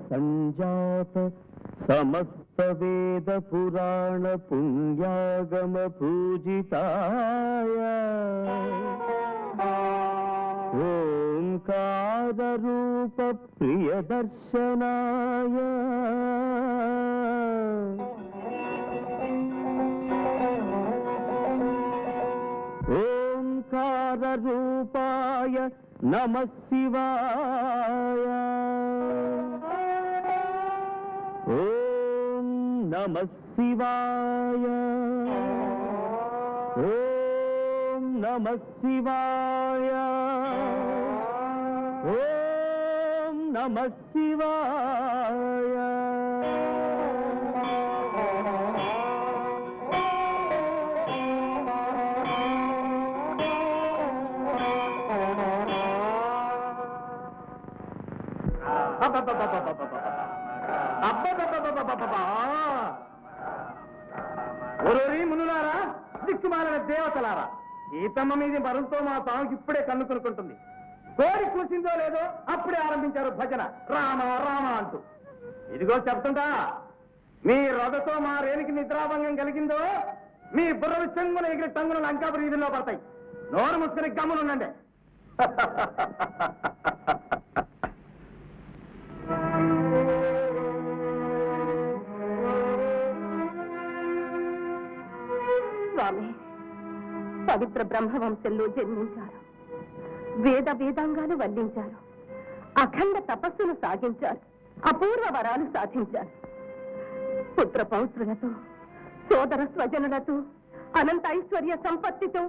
సంజాత సమస్త వేద పురాణ పుణ్యాగమ పూజితాయ ఓంకార రూప ప్రియదర్శనాయ ఓంకార రూపాయ నమః శివాయ ఓం నమః శివాయ ఓం నమః శివాయ ఓం నమః శివాయ మునులారా, దిక్కుమాలిన దేవతలారా, ఈతమ్మ మీద మరంతో మా తాముకి ఇప్పుడే కన్ను కొనుక్కుంటుంది. కోరి కూర్చిందో లేదో అప్పుడే ఆరంభించారు భజన రామ రామ అంటూ. ఇదిగో చెప్తుంటా, మీ రథతో మా రేణుకి నిద్రాభంగం కలిగిందో మీ బుర్రలు చెంగున ఎగిరి టంగున లంకాపురి వీధుల్లో పడతాయి. నోరు ముసుకుని గమ్మునుండండి. స్వామి, పవిత్ర బ్రహ్మవంశంలో జన్మించారు. వేద వేదాంగాలు వల్లించారు. అఖండ తపస్సును సాగించారు. అపూర్వ వరాలు సాధించారు. పుత్ర పౌత్రులతో, సోదర స్వజనులతో, అనంత ఐశ్వర్య సంపత్తితో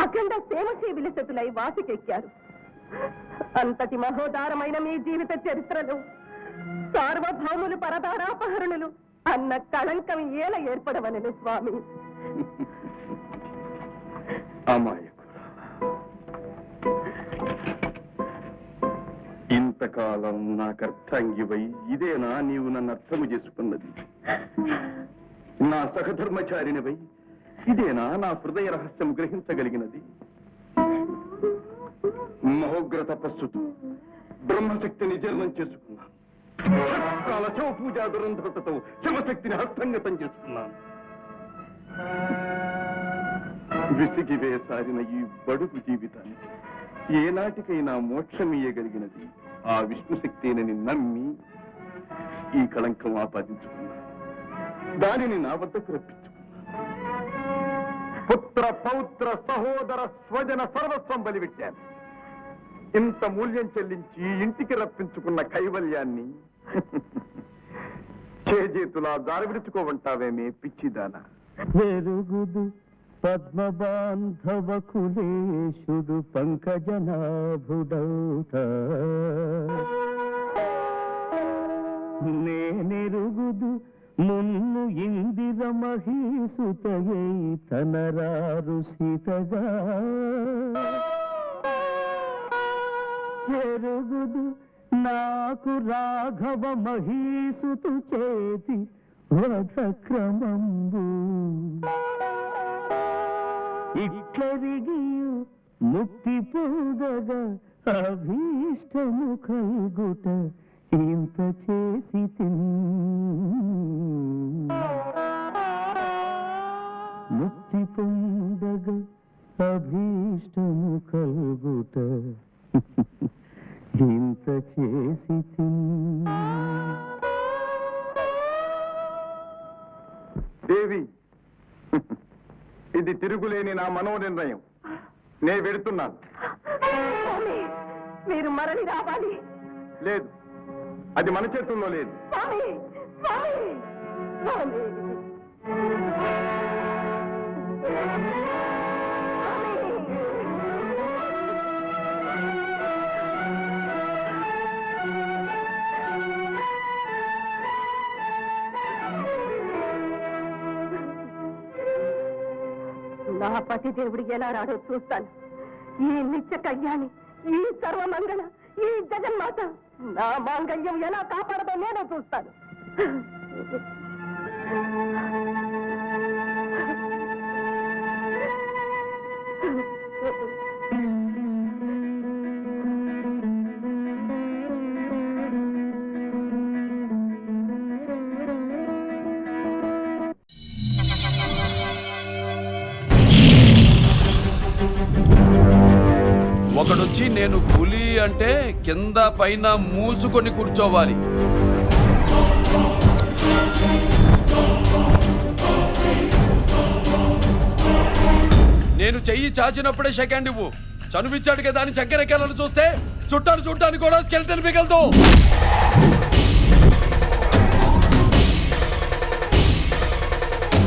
అఖండ సేవశీవిలసతులై వాసికెక్కారు. అంతటి మహోదారమైన మీ జీవిత చరిత్రలో సార్వభౌములు పరదారాపహరణులు అన్న కళంకం ఏల ఏర్పడవనను స్వామి. ఇంతకాలం నాకు అర్థంగివై ఇదేనా నీవు నన్ను అర్థము చేసుకున్నది? నా సహధర్మచారినివై ఇదేనా నా హృదయ రహస్యం గ్రహించగలిగినది? మహోగ్ర తపస్సుతో బ్రహ్మశక్తిని జీర్ణం చేసుకున్నాను. శవ పూజా దురంధతతో శివశక్తిని హస్తంగతం చేసుకున్నాను. విసిగి వేసారిన ఈ బడుగు జీవితాన్ని ఏనాటికైనా మోక్షమీయగలిగినది ఆ విష్ణుశక్తిని నమ్మి ఈ కళంకం ఆపాదించుకున్నా. దానిని నా వద్దకు రప్పించుకున్నా. పుత్ర పౌత్ర సహోదర స్వజన సర్వస్వం బలిపెట్టాను. ఇంత మూల్యం చెల్లించి ఇంటికి రప్పించుకున్న కైవల్యాన్ని చేజేతులా దారి విడుచుకోవంటావేమే పిచ్చిదానా? వెరుగుదు పద్మబాంధవ కులేశుడు పంకజనాభుడౌట నేనెరుగుదు మున్ను ఇందిర మహీసుతయై తనరారు సీతగా ఎరుగుదు నాకు రాఘవ మహీసుతు చేతి వధక్రమంబు ఇట్లరిగియు ముక్తి పొందగా అభీష్టము కలుగుట ఇంత చేసి ముక్తి పొందగా అభీష్టము కలుగుట ఇంత చేసి దేవి, ఇది తిరుగులేని నా మనోనిర్ణయం. నే వెడుతున్నాను. మీరు మరలి రావాలి. లేదు, అది మన చేతుల్లో లేదు. నా పతి దేవుడు ఎలా రాడో చూస్తాను. ఈ నిత్య కళ్యాణి, ఈ సర్వమంగళ, ఈ జగన్మాత నా మాంగళ్యం ఎలా కాపాడదో నేను చూస్తాను. ఒకడొచ్చి నేను పులి అంటే కింద పైన మూసుకొని కూర్చోవాలి. నేను చెయ్యి చాచినప్పుడే సెకండ్ ఇవ్వు. చనువిచ్చాడు కదా అని చక్కెరెక్కాలను చూస్తే చుట్టాను చూడ్డానికి కూడా స్కెల్టన్ మిగలదు.